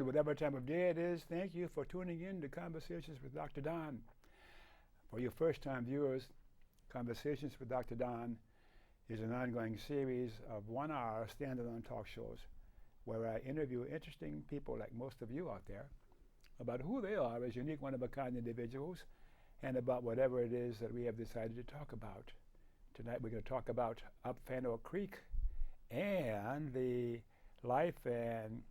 whatever time of day it is, thank you for tuning in to Conversations with Dr. Don. For your first-time viewers, Conversations with Dr. Don is an ongoing series of one-hour standalone talk shows where I interview interesting people like most of you out there about who they are as unique, one-of-a-kind individuals and about whatever it is that we have decided to talk about. Tonight we're going to talk about up Fanno Creek and the life and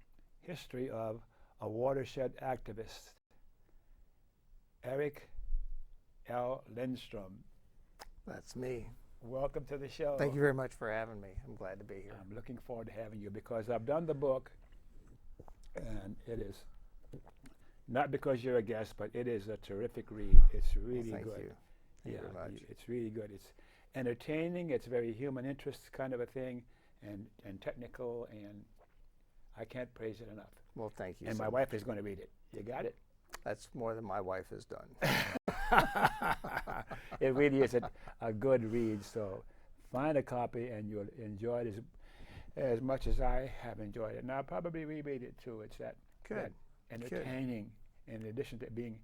history of a watershed activist, Eric L. Lindstrom. That's me. Welcome to the show. Thank you very much for having me. I'm glad to be here. I'm looking forward to having you because I've done the book, and it is not because you're a guest, but it is a terrific read. It's really Thank good. you. Thank you very much. It's really good. It's entertaining. It's very human interest kind of a thing, and technical, and I can't praise it enough. Well, thank you. And so my much. wife is going to read it. You got it? That's more than my wife has done. It really is a good read, so find a copy and you'll enjoy it as much as I have enjoyed it. And I'll probably reread it too. It's that entertaining in addition to being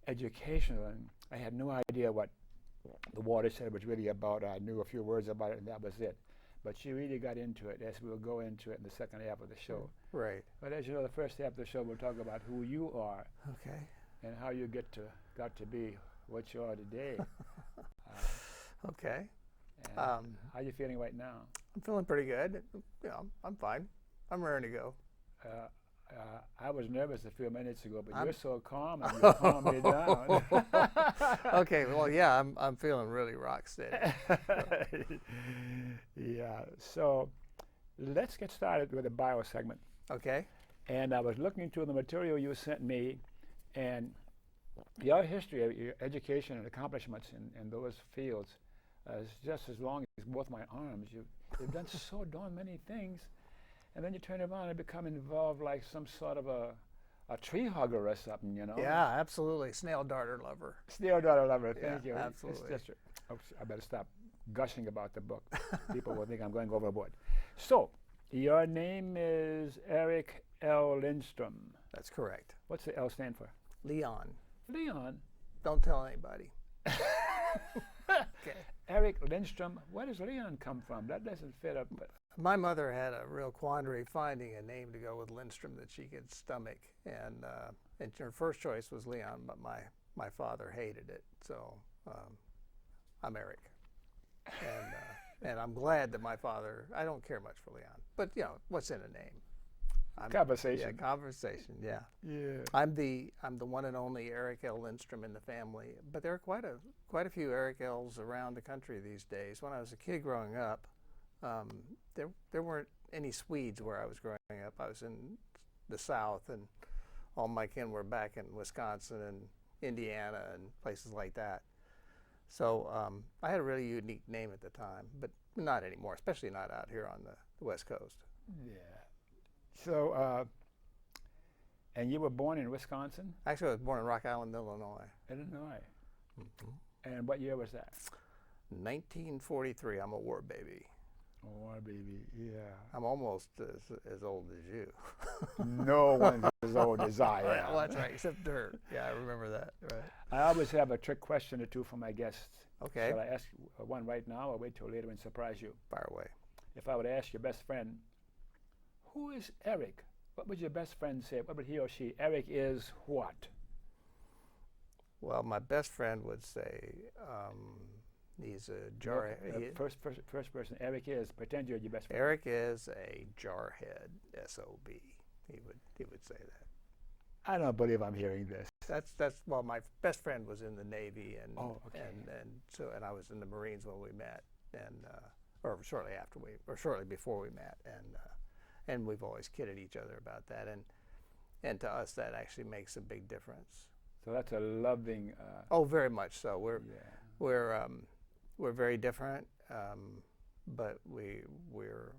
educational. And I had no idea what the Watershed was really about. I knew a few words about it and that was it. But she really got into it as we'll go into it in the second half of the show. Right. But as you know, the first half of the show we'll talk about who you are. Okay. And how you got to be what you are today. Okay. How are you feeling right now? I'm feeling pretty good. You know, I'm fine. I'm ready to go. I was nervous a few minutes ago, but you're so calm and you calmed me down. Okay. Well, yeah, I'm feeling really rock steady. Yeah. So let's get started with the bio segment. Okay. And I was looking through the material you sent me, and your history of your education and accomplishments in those fields is just as long as both my arms. You've done so darn many things, and then you turn around and become involved like some sort of a tree hugger or something, you know? Yeah, absolutely. Snail darter lover. Snail darter lover, thank you. Absolutely. I better stop gushing about the book. People will think I'm going overboard. So, your name is Eric L. Lindstrom. That's correct. What's the L stand for? Leon. Leon. Don't tell anybody. Okay. Eric Lindstrom. Where does Leon come from? That doesn't fit up. But my mother had a real quandary finding a name to go with Lindstrom that she could stomach, and her first choice was Leon, but my father hated it, so I'm Eric, and I'm glad that my father. I don't care much for Leon, but you know what's in a name. Conversation. Yeah, conversation. Yeah. Yeah. I'm the one and only Eric L. Lindstrom in the family, but there are quite a few Eric L's around the country these days. When I was a kid growing up, there weren't any Swedes where I was growing up. I was in the South, and all my kin were back in Wisconsin and Indiana and places like that. So I had a really unique name at the time, but not anymore, especially not out here on the West Coast. Yeah. So, and you were born in Wisconsin? Actually, I was born in Rock Island, Illinois. Illinois. Mm-hmm. And what year was that? 1943. I'm a war baby. A war baby, yeah. I'm almost as old as you. No one's as old as I am. Well, that's right, except Dirt. Yeah, I remember that. Right. I always have a trick question or two for my guests. Okay. Shall I ask one right now or wait till later and surprise you? Fire away. If I would ask your best friend, who is Eric? What would your best friend say? What would he or she? Eric is what? Well, my best friend would say he's a jarhead. First person. Eric is. Pretend you're your best friend. Eric is a jarhead. SOB. He would say that. I don't believe I'm hearing this. That's well, my best friend was in the Navy, and and I was in the Marines when we met, and or shortly before we met, and we've always kidded each other about that, and to us that actually makes a big difference. So that's a loving. Oh, very much so. We're very different, but we're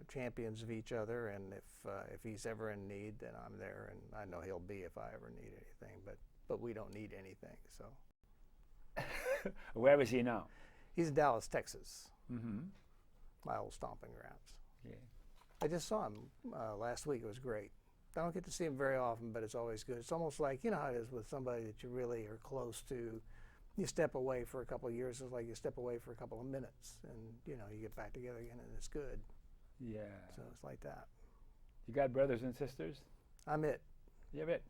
champions of each other. And if he's ever in need, then I'm there, and I know he'll be if I ever need anything. But we don't need anything. So. Where is he now? He's in Dallas, Texas. Mm-hmm. My old stomping grounds. Yeah. I just saw him last week. It was great. I don't get to see them very often, but it's always good. It's almost like, you know how it is with somebody that you really are close to. You step away for a couple of years, it's like you step away for a couple of minutes, and you get back together again, and it's good. Yeah. So it's like that. You got brothers and sisters? I'm it. You have it.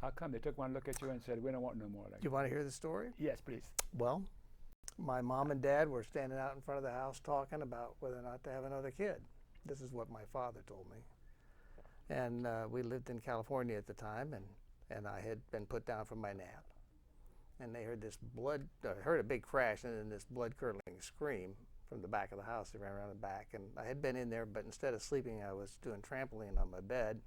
How come they took one look at you and said, we don't want no more like Do you want to hear the story? Yes, please. Well, my mom and dad were standing out in front of the house talking about whether or not to have another kid. This is what my father told me. And we lived in California at the time, and I had been put down from my nap. And they heard this heard a big crash and then this blood-curdling scream from the back of the house. They ran around the back, and I had been in there, but instead of sleeping, I was doing trampoline on my bed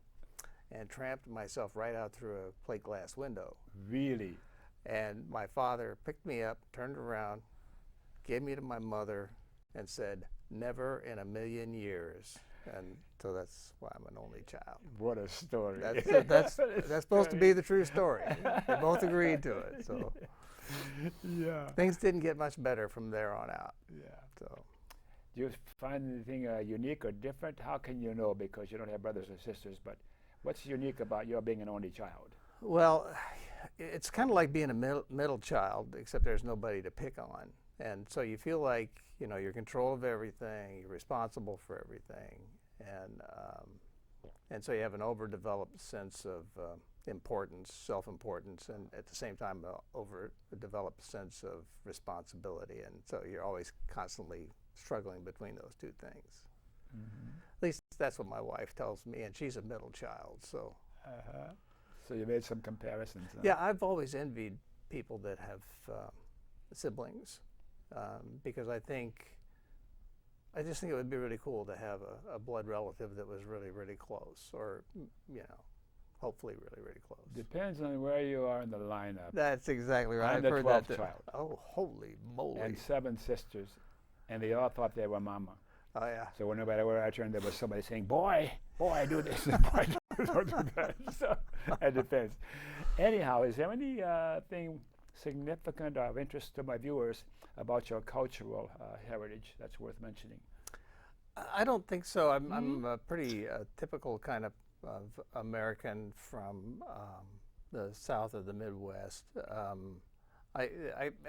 and tramped myself right out through a plate glass window. Really? And my father picked me up, turned around, gave me to my mother, and said, "Never in a million years." And so that's why I'm an only child. What a story. That's supposed to be the true story. We both agreed to it. So yeah. things didn't get much better from there on out. Yeah. So Do you find anything unique or different? How can you know, because you don't have brothers or sisters, but what's unique about your being an only child? well, it's kind of like being a middle child, except there's nobody to pick on. And so you feel like, you're in control of everything, you're responsible for everything. And so you have an overdeveloped sense of importance, self-importance, and at the same time, an overdeveloped sense of responsibility. And so you're always constantly struggling between those two things. Mm-hmm. At least that's what my wife tells me, and she's a middle child, so. Uh-huh. So you made some comparisons. Huh? Yeah, I've always envied people that have siblings, because I just think it would be really cool to have a blood relative that was really, really close, or, hopefully really, really close. Depends on where you are in the lineup. That's exactly right. I'm I've the heard 12th that. child. Oh, holy moly. And 7 sisters, and they all thought they were mama. Oh, yeah. So whenever I turned, there was somebody saying, boy, do this, boy, don't do that. So it depends. Anyhow, is there anything significant or of interest to my viewers about your cultural heritage that's worth mentioning? I don't think so. I'm a pretty typical kind of American from the south of the Midwest.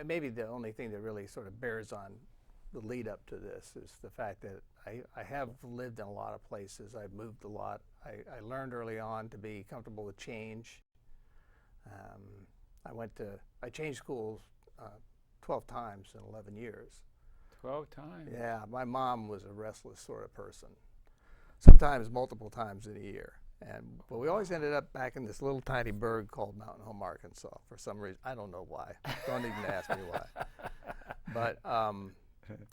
Maybe the only thing that really sort of bears on the lead up to this is the fact that I have lived in a lot of places. I've moved a lot. I learned early on to be comfortable with change. I changed schools 12 times in 11 years. 12 times? Yeah, my mom was a restless sort of person, sometimes multiple times in a year. But we always ended up back in this little tiny burg called Mountain Home, Arkansas, for some reason. I don't know why. Don't even ask me why. But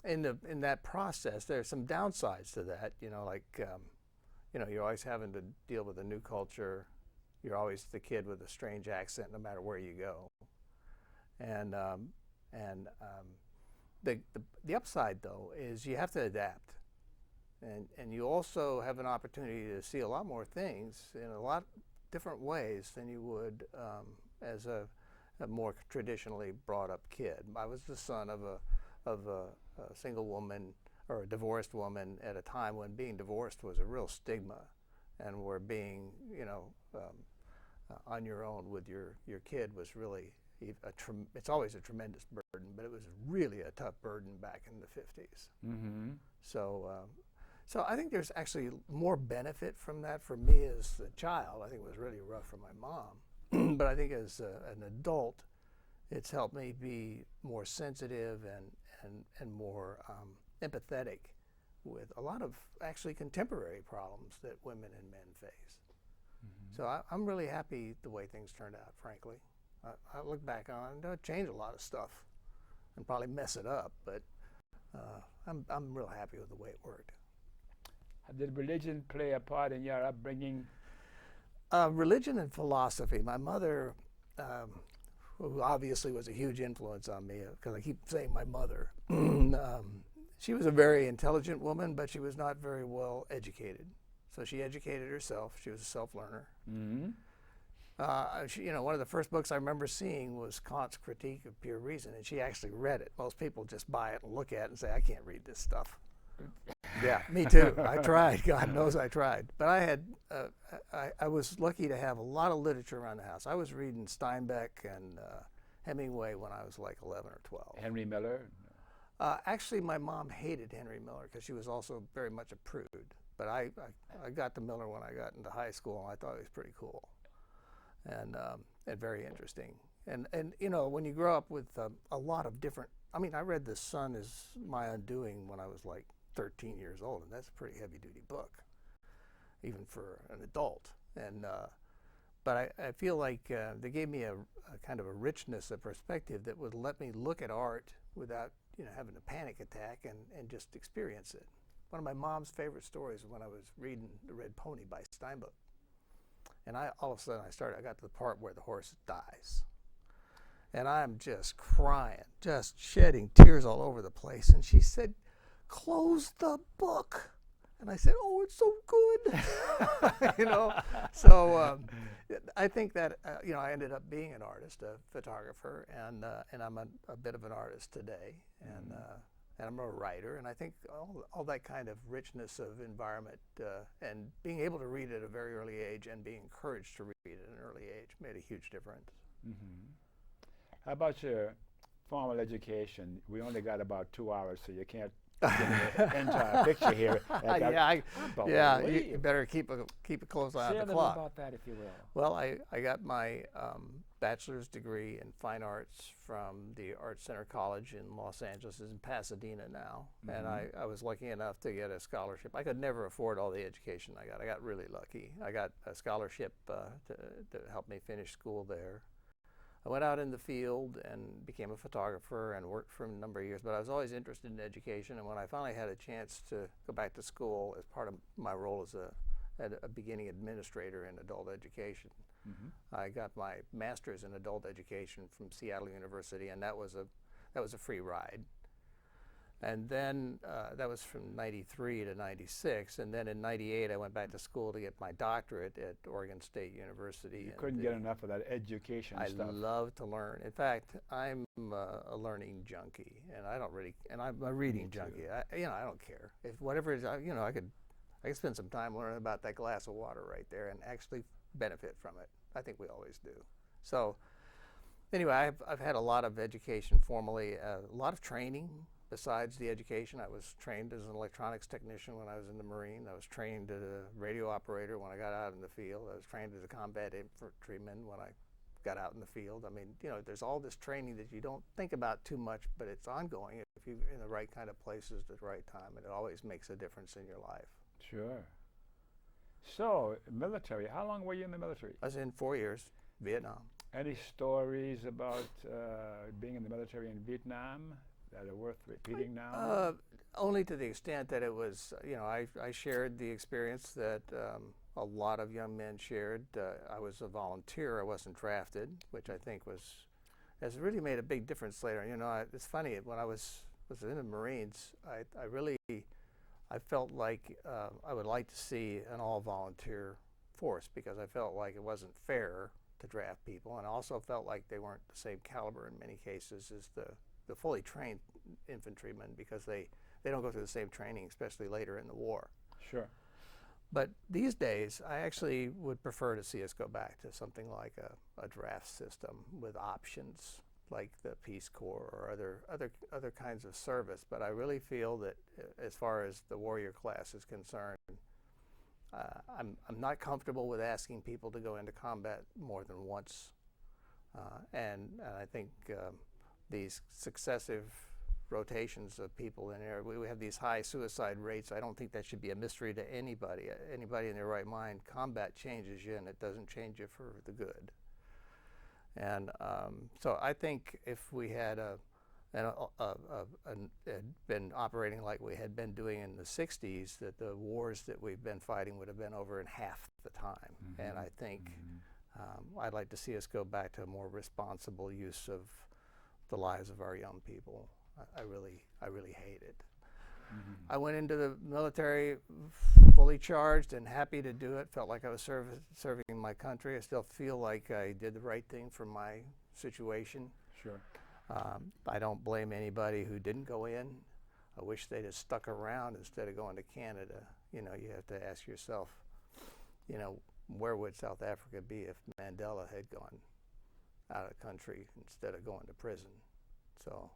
in that process, there's some downsides to that. You're always having to deal with a new culture. You're always the kid with a strange accent, no matter where you go. And the upside, though, is you have to adapt. And you also have an opportunity to see a lot more things in a lot different ways than you would as a more traditionally brought up kid. I was the son of a single woman or a divorced woman at a time when being divorced was a real stigma, and where being on your own with your kid was really it's always a tremendous burden, but it was really a tough burden back in the 50s. Mm-hmm. So I think there's actually more benefit from that for me as a child. I think it was really rough for my mom, but I think as an adult, it's helped me be more sensitive and more empathetic with a lot of actually contemporary problems that women and men face. Mm-hmm. So I'm really happy the way things turned out, frankly. I look back on it, I'd change a lot of stuff and probably mess it up, but I'm real happy with the way it worked. Did religion play a part in your upbringing? Religion and philosophy. My mother, who obviously was a huge influence on me, because I keep saying my mother, she was a very intelligent woman, but she was not very well educated. So she educated herself. She was a self-learner. Mm-hmm. One of the first books I remember seeing was Kant's Critique of Pure Reason, and she actually read it. Most people just buy it and look at it and say, I can't read this stuff. Yeah, me too. I tried. God knows I tried. But I had, I was lucky to have a lot of literature around the house. I was reading Steinbeck and Hemingway when I was like 11 or 12. Henry Miller? Actually, my mom hated Henry Miller because she was also very much a prude. But I got to Miller when I got into high school, and I thought he was pretty cool and very interesting. And you know, when you grow up with a lot of different, I mean, I read The Sun Is My Undoing when I was like 13 years old, and that's a pretty heavy-duty book, even for an adult. And but I feel like they gave me a kind of a richness of perspective that would let me look at art without, you know, having a panic attack and just experience it. One of my mom's favorite stories was when I was reading The Red Pony by Steinbeck, and all of a sudden I got to the part where the horse dies. And I'm just crying, just shedding tears all over the place. And she said, "Close the book." And I said, "Oh, it's so good." You know, so I think that, you know, I ended up being an artist, a photographer, and I'm a bit of an artist today. And I'm a writer. And I think all that kind of richness of environment and being able to read at a very early age and being encouraged to read at an early age made a huge difference. Mm-hmm. How about your formal education? We only got about 2 hours, so you can't give me the entire picture here. Yeah, you better keep a close eye on the clock. Say a little about that, if you will. Well, I got my bachelor's degree in fine arts from the Art Center College in Los Angeles. It's in Pasadena now. Mm-hmm. And I was lucky enough to get a scholarship. I could never afford all the education I got. I got really lucky. I got a scholarship to help me finish school there. I went out in the field and became a photographer and worked for a number of years, but I was always interested in education. And when I finally had a chance to go back to school as part of my role as a beginning administrator in adult education, I got my master's in adult education from Seattle University, and that was a free ride. And then that was from 93 to 96, and then in 98 I went back to school to get my doctorate at Oregon State University. You couldn't get enough of that education stuff. I love to learn. In fact, I'm a learning junkie, and I'm a reading junkie. I don't care if whatever it is. I could spend some time learning about that glass of water right there and actually benefit from it. I think we always do. So anyway, I've had a lot of education formally, a lot of training. Besides the education, I was trained as an electronics technician when I was in the Marine. I was trained as a radio operator when I got out in the field. I was trained as a combat infantryman when I got out in the field. I mean, you know, there's all this training that you don't think about too much, but it's ongoing if you're in the right kind of places at the right time, and it always makes a difference in your life. Sure. So, military, how long were you in the military? I was in 4 years, Vietnam. Any stories about being in the military in Vietnam that are worth repeating now? Only to the extent that it was, you know, I shared the experience that a lot of young men shared. I was a volunteer. I wasn't drafted, which I think has really made a big difference later. You know, it's funny, when I was in the Marines, I felt like I would like to see an all-volunteer force, because I felt like it wasn't fair to draft people, and I also felt like they weren't the same caliber in many cases as the fully trained infantrymen, because they don't go through the same training, especially later in the war. Sure. But these days, I actually would prefer to see us go back to something like a draft system with options, like the Peace Corps or other kinds of service. But I really feel that as far as the warrior class is concerned, I'm not comfortable with asking people to go into combat more than once. And I think these successive rotations of people in there, we have these high suicide rates. I don't think that should be a mystery to anybody. Anybody in their right mind, combat changes you, and it doesn't change you for the good. And so I think if we had been operating like we had been doing in the 60s, that the wars that we've been fighting would have been over in half the time. And I think I'd like to see us go back to a more responsible use of the lives of our young people. I really hate it. I went into the military fully charged and happy to do it. Felt like I was serving my country. I still feel like I did the right thing for my situation. Sure. I don't blame anybody who didn't go in. I wish they'd have stuck around instead of going to Canada. You know, you have to ask yourself, you know, where would South Africa be if Mandela had gone out of the country instead of going to prison? So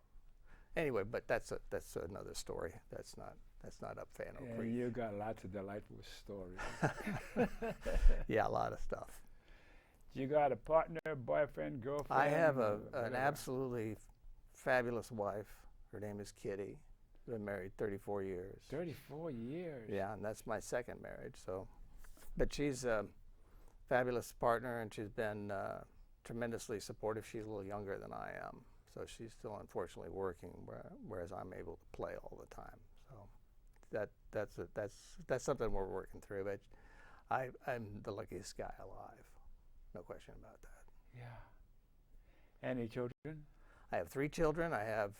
anyway, but that's another story. That's not up Fanno Creek. You got lots of delightful stories. Yeah, a lot of stuff. You got a partner, boyfriend, girlfriend? I have an absolutely fabulous wife. Her name is Kitty. We've been married 34 years. 34 years. Yeah, and that's my second marriage. So, but she's a fabulous partner, and she's been tremendously supportive. She's a little younger than I am, so she's still unfortunately working, whereas I'm able to play all the time. So that's something we're working through. But I'm the luckiest guy alive, no question about that. Yeah. Any children? I have 3 children. I have,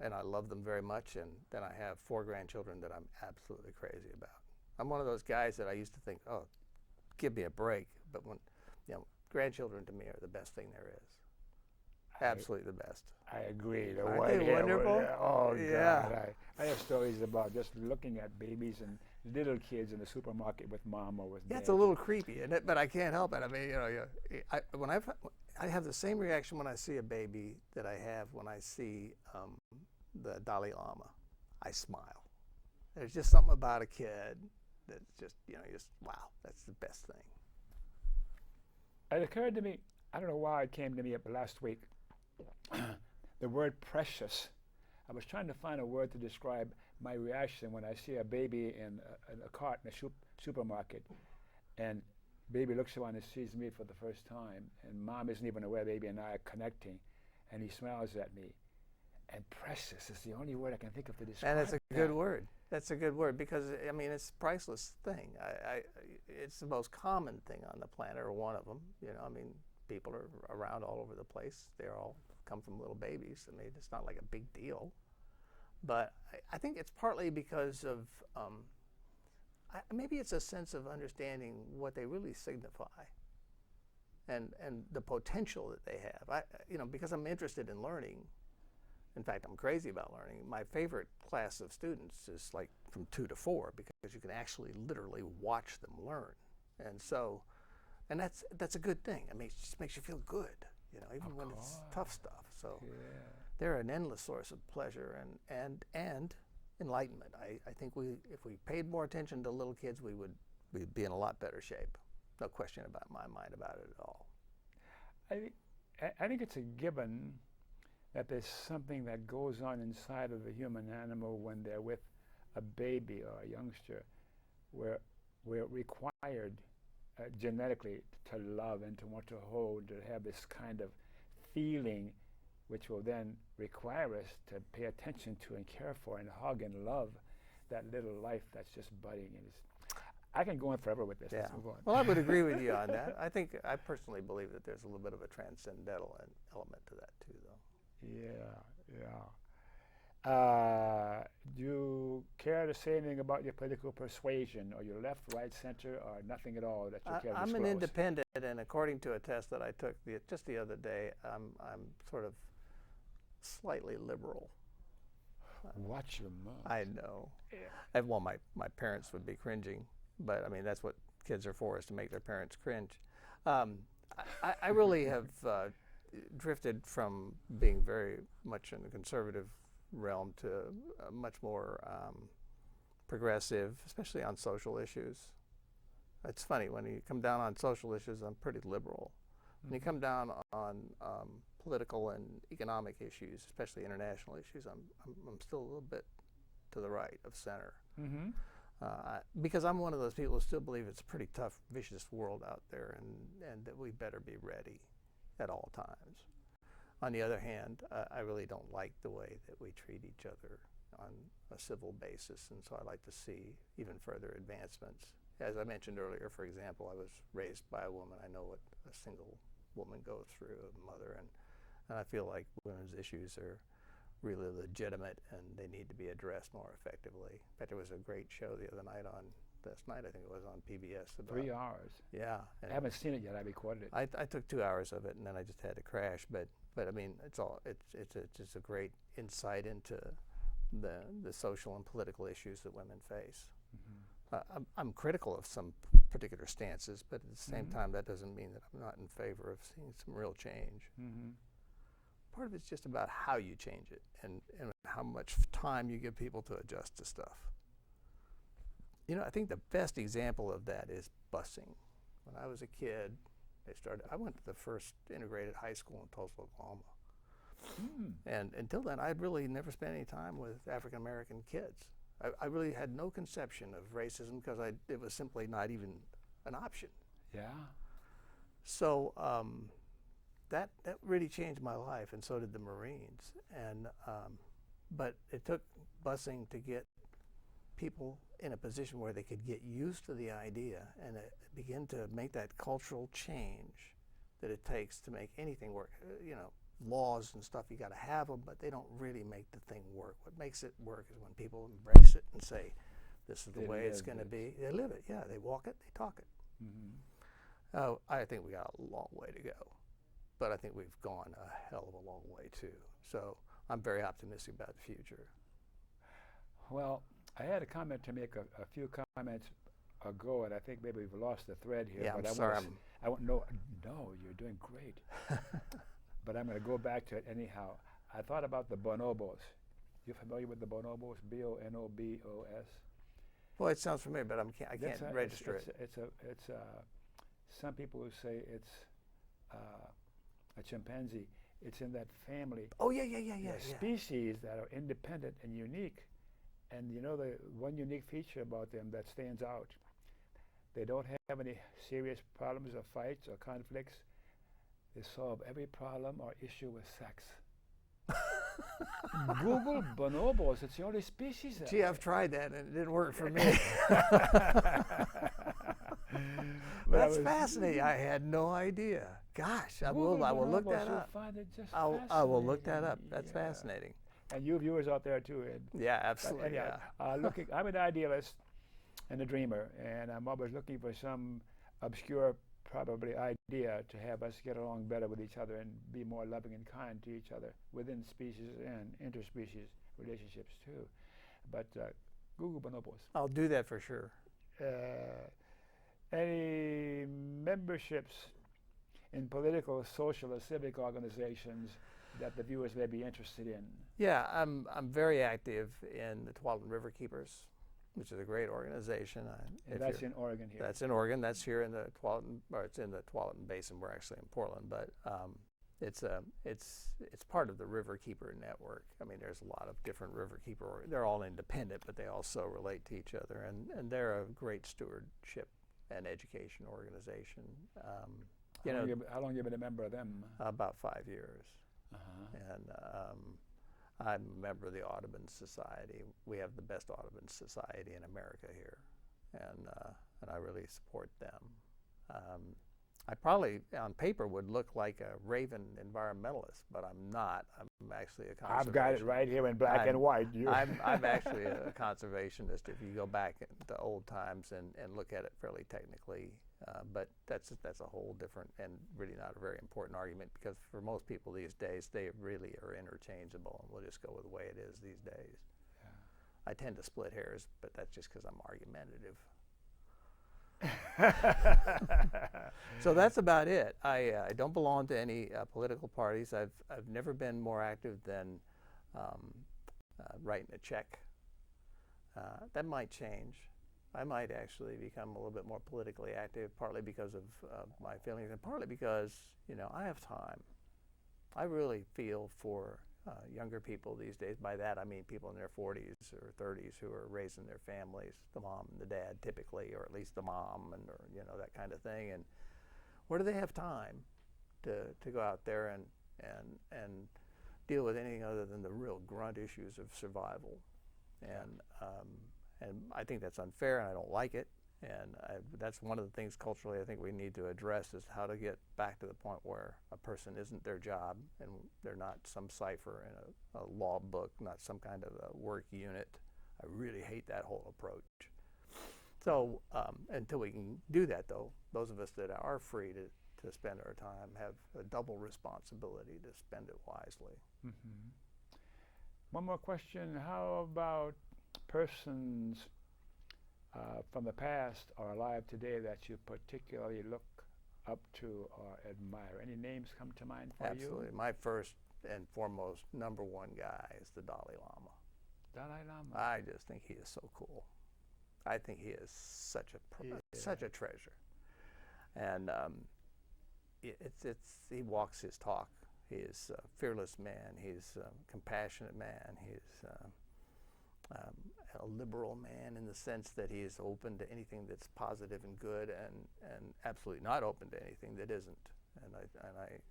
and I love them very much. And then I have 4 grandchildren that I'm absolutely crazy about. I'm one of those guys that I used to think, oh, give me a break. But when, you know, grandchildren to me are the best thing there is. Absolutely the best. I agree. The Aren't white they hair wonderful? Oh, Yeah. God. I have stories about just looking at babies and little kids in the supermarket with mom or with Yeah, dad. it's a little creepy, isn't it? But I can't help it. I mean, you know, I have the same reaction when I see a baby that I have when I see the Dalai Lama. I smile. There's just something about a kid that's just, you know, just wow, that's the best thing. It occurred to me, I don't know why it came to me last week, the word precious. I was trying to find a word to describe my reaction when I see a baby in a cart in a supermarket, and baby looks around and sees me for the first time, and mom isn't even aware baby and I are connecting, and he smiles at me. And precious is the only word I can think of to describe. And it's a good word. That's a good word because, I mean, it's a priceless thing. It's the most common thing on the planet, or one of them. You know, I mean, people are around all over the place. They all come from little babies. I mean, it's not like a big deal. But I think it's partly because of, maybe it's a sense of understanding what they really signify and the potential that they have. You know, because I'm interested in learning. In fact, I'm crazy about learning. My favorite class of students is like from 2 to 4 because you can actually literally watch them learn. And so, and that's a good thing. I mean, it just makes you feel good, you know, even when it's tough stuff. So they're an endless source of pleasure and enlightenment. I think if we paid more attention to little kids, we'd be in a lot better shape. No question about my mind about it at all. I think it's a given that there's something that goes on inside of the human animal when they're with a baby or a youngster, where we're required genetically to love and to want to hold, to have this kind of feeling, which will then require us to pay attention to and care for and hug and love that little life that's just budding. And I can go on forever with this. Yeah. Let's move on. Well, I would agree with you on that. I personally believe that there's a little bit of a transcendental element to that too, though. Yeah. Do you care to say anything about your political persuasion, or your left, right, center, or nothing at all that you care to disclose? I'm an independent, and according to a test that I took just the other day, I'm sort of slightly liberal. Watch your mouth. I know. Yeah. Well, my parents would be cringing, but I mean that's what kids are for, is to make their parents cringe. I really have drifted from being very much in the conservative realm to much more progressive, especially on social issues. It's funny, when you come down on social issues, I'm pretty liberal. When you come down on political and economic issues, especially international issues, I'm still a little bit to the right of center. Mm-hmm. Because I'm one of those people who still believe it's a pretty tough, vicious world out there, and that we better be ready at all times. On the other hand, I really don't like the way that we treat each other on a civil basis, and so I'd like to see even further advancements. As I mentioned earlier, for example, I was raised by a woman. I know what a single woman goes through, a mother, and I feel like women's issues are really legitimate and they need to be addressed more effectively. In fact, there was a great show the other night last night I think it was on PBS. About 3 hours. Yeah. I haven't seen it yet. I recorded it. I took 2 hours of it, and then I just had to crash. But I mean, it's just a great insight into the social and political issues that women face. Mm-hmm. I'm critical of some particular stances, but at the same time, that doesn't mean that I'm not in favor of seeing some real change. Mm-hmm. Part of it's just about how you change it and how much time you give people to adjust to stuff. You know, I think the best example of that is busing. When I was a kid, I went to the first integrated high school in Tulsa, Oklahoma. And until then, I'd really never spent any time with African American kids. I really had no conception of racism because it was simply not even an option. Yeah. So that really changed my life, and so did the Marines. And but it took busing to get people in a position where they could get used to the idea and begin to make that cultural change that it takes to make anything work. You know, laws and stuff, you got to have them, but they don't really make the thing work. What makes it work is when people embrace it and say, this is the way it's going to be. They live it, yeah. They walk it, they talk it. Mm-hmm. I think we got a long way to go, but I think we've gone a hell of a long way too. So I'm very optimistic about the future. Well, I had a comment to make a few comments ago, and I think maybe we've lost the thread here. Yeah, but I'm sorry. I won't. No, you're doing great. But I'm going to go back to it anyhow. I thought about the bonobos. You familiar with the bonobos? B-O-N-O-B-O-S. Well, it sounds familiar, but I can't register it. It's some people who say it's a chimpanzee. It's in that family. Oh yeah. Species that are independent and unique. And you know, the one unique feature about them that stands out, they don't have any serious problems or fights or conflicts. They solve every problem or issue with sex. Google bonobos. It's the only species that. Gee, I've tried that and it didn't work for me. That's fascinating. I had no idea. Gosh, I will look that up. Find it just I will look that up. That's fascinating. And you viewers out there too, Ed. Yeah, absolutely. Anyhow, I'm an idealist and a dreamer, and I'm always looking for some obscure, probably idea to have us get along better with each other and be more loving and kind to each other within species and interspecies relationships too. But Google bonobos. I'll do that for sure. Any memberships in political, social, or civic organizations that the viewers may be interested in? Yeah, I'm very active in the Tualatin River Keepers, which is a great organization. And that's in Oregon here. That's in Oregon. That's here in the Tualatin, or it's in the Tualatin Basin. We're actually in Portland, but it's part of the River Keeper network. I mean, there's a lot of different River Keeper. They're all independent, but they also relate to each other, and they're a great stewardship and education organization. How long have you been a member of them? About 5 years. Uh-huh. And I'm a member of the Audubon Society. We have the best Audubon Society in America here, and I really support them. I probably, on paper, would look like a raven environmentalist, but I'm not. I'm actually a conservationist. I've got it right here in black and white. I'm actually a conservationist if you go back to old times and look at it fairly technically. But that's a whole different and really not a very important argument, because for most people these days, they really are interchangeable, and we'll just go with the way it is these days. Yeah. I tend to split hairs, but that's just because I'm argumentative. So that's about it. I don't belong to any political parties. I've never been more active than writing a check. That might change. I might actually become a little bit more politically active, partly because of my feelings, and partly because, I have time. I really feel for younger people these days. By that I mean people in their 40s or 30s who are raising their families, the mom and the dad typically, or at least the mom, and that kind of thing. And where do they have time to go out there and deal with anything other than the real grunt issues of survival? And I think that's unfair, and I don't like it. And that's one of the things culturally I think we need to address, is how to get back to the point where a person isn't their job, and they're not some cipher in a law book, not some kind of a work unit. I really hate that whole approach. So until we can do that, though, those of us that are free to spend our time have a double responsibility to spend it wisely. Mm-hmm. One more question. How about persons from the past or alive today that you particularly look up to or admire? Any names come to mind for you? Absolutely. My first and foremost number one guy is the Dalai Lama. Dalai Lama. I just think he is so cool. I think he is such a treasure. And he walks his talk. He is a fearless man. He's a compassionate man. He's a liberal man in the sense that he is open to anything that's positive and good, and absolutely not open to anything that isn't. And I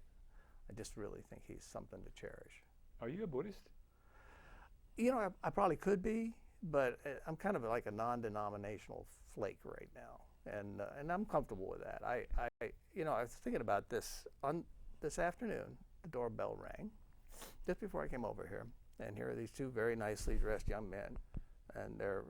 just really think he's something to cherish. Are you a Buddhist? You know, I probably could be, but I'm kind of like a non-denominational flake right now, and I'm comfortable with that. I was thinking about this on this afternoon. The doorbell rang just before I came over here, and here are these two very nicely dressed young men, and they're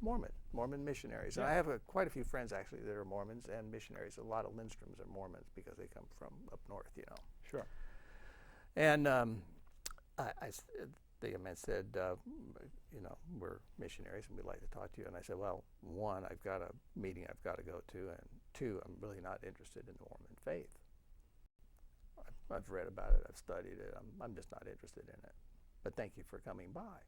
Mormon missionaries. Yeah. And I have quite a few friends actually that are Mormons and missionaries. A lot of Lindstroms are Mormons because they come from up north, you know. Sure. And the young man said, we're missionaries and we'd like to talk to you. And I said, well, one, I've got a meeting I've got to go to, and two, I'm really not interested in the Mormon faith. I've read about it, I've studied it, I'm just not interested in it. But thank you for coming by.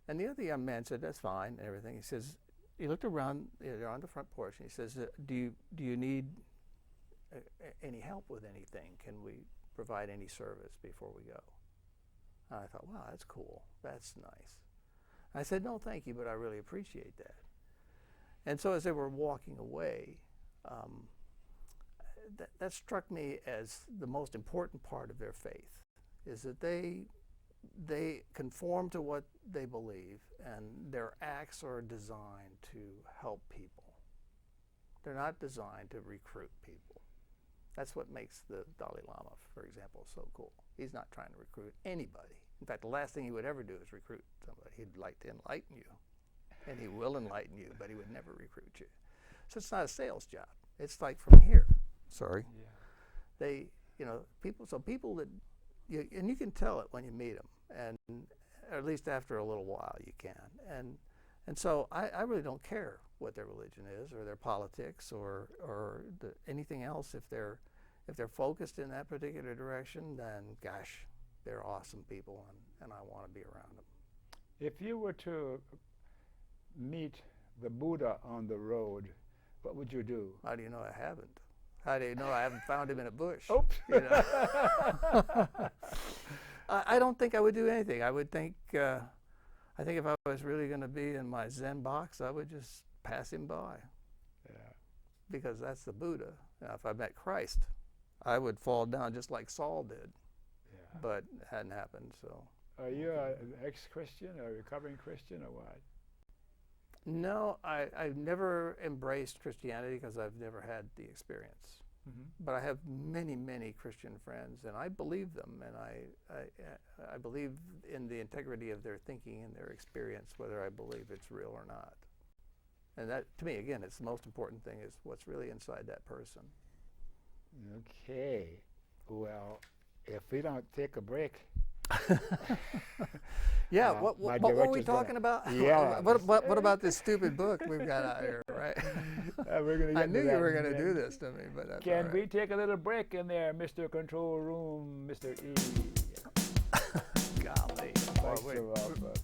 And the other young man said, that's fine and everything. He says, he looked around, they're on the front porch, and he says, do you need any help with anything? Can we provide any service before we go? And I thought, wow, that's cool, that's nice. I said, no, thank you, but I really appreciate that. And so as they were walking away, that struck me as the most important part of their faith, is that they conform to what they believe, and their acts are designed to help people. They're not designed to recruit people. That's what makes the Dalai Lama, for example, so cool. He's not trying to recruit anybody. In fact, the last thing he would ever do is recruit somebody. He'd like to enlighten you, and he will enlighten you, but he would never recruit you. So it's not a sales job. It's like from here. Sorry. Yeah. People that, and you can tell it when you meet them, and at least after a little while you can. And so I really don't care what their religion is or their politics or anything else. If they're focused in that particular direction, then gosh, they're awesome people, and I want to be around them. If you were to meet the Buddha on the road, what would you do? How do you know I haven't? How do you know I haven't found him in a bush? Oops. You know? I don't think I would do anything. I would think, I think if I was really going to be in my Zen box, I would just pass him by. Yeah. Because that's the Buddha. Now, if I met Christ, I would fall down just like Saul did. Yeah. But it hadn't happened, so. Are you an ex-Christian or a recovering Christian or what? No, I've never embraced Christianity because I've never had the experience. Mm-hmm. But I have many, many Christian friends, and I believe them, and I believe in the integrity of their thinking and their experience, whether I believe it's real or not. And that, to me, again, it's the most important thing, is what's really inside that person. Okay. Well, if we don't take a break. Yeah, what were we talking about? Yeah. What about this stupid book we've got out here, right? We're gonna get I knew you were going to do this to me, but that's Can all right. we take a little break in there, Mr. Control Room, Mr. E? Golly. Thanks a lot.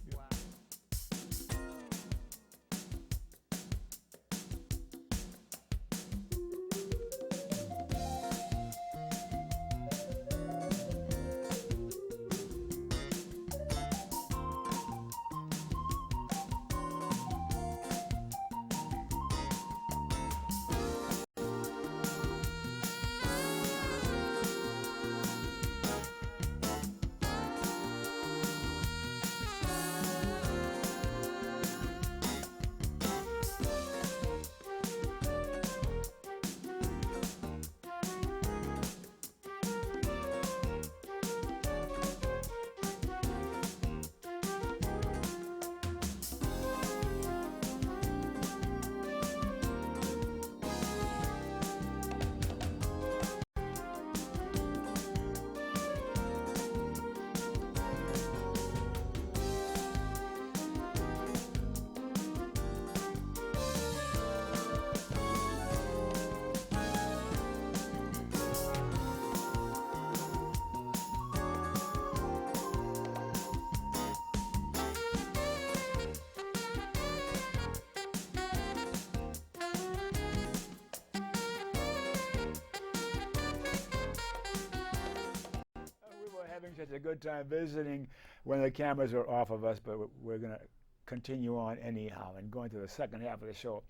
such a good time visiting when the cameras are off of us, but we're going to continue on anyhow and go into the second half of the show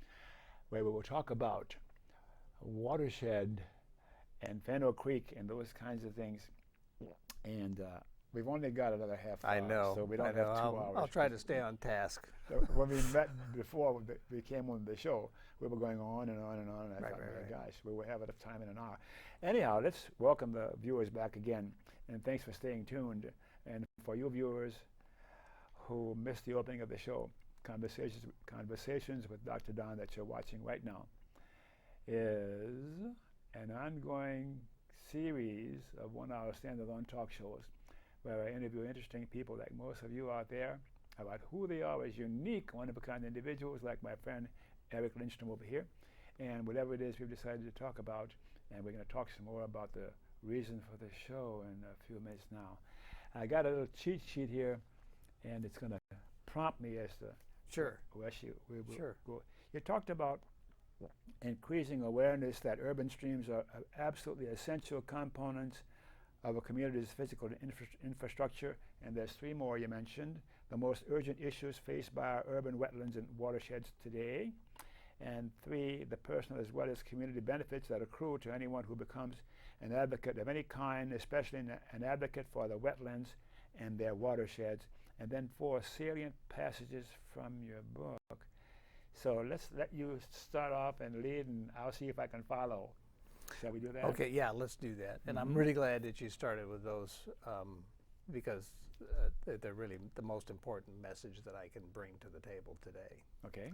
where we will talk about Watershed and Fanno Creek and those kinds of things. And we've only got another half hour. I know. So we don't have 2 hours. I'll try to stay on task. So when we met before we came on the show, we were going on and on and on. And I thought, gosh, we will have enough time in an hour. Anyhow, let's welcome the viewers back again. And thanks for staying tuned. And for you viewers who missed the opening of the show, Conversations with Dr. Don that you're watching right now is an ongoing series of 1-hour standalone talk shows where I interview interesting people like most of you out there about who they are as unique, one-of-a-kind individuals like my friend Eric Lindstrom over here, and whatever it is we've decided to talk about. And we're going to talk some more about the reason for the show in a few minutes now. I got a little cheat sheet here, and it's going to prompt me as to Sure. Sure. You talked about increasing awareness that urban streams are absolutely essential components of a community's physical infrastructure, and there's 3 more you mentioned. The most urgent issues faced by our urban wetlands and watersheds today, and 3, the personal as well as community benefits that accrue to anyone who becomes an advocate of any kind, especially an advocate for the wetlands and their watersheds, and then 4 salient passages from your book. So let's let you start off and lead, and I'll see if I can follow. Shall we do that? Okay, yeah, let's do that. And I'm really glad that you started with those because they're really the most important message that I can bring to the table today. Okay.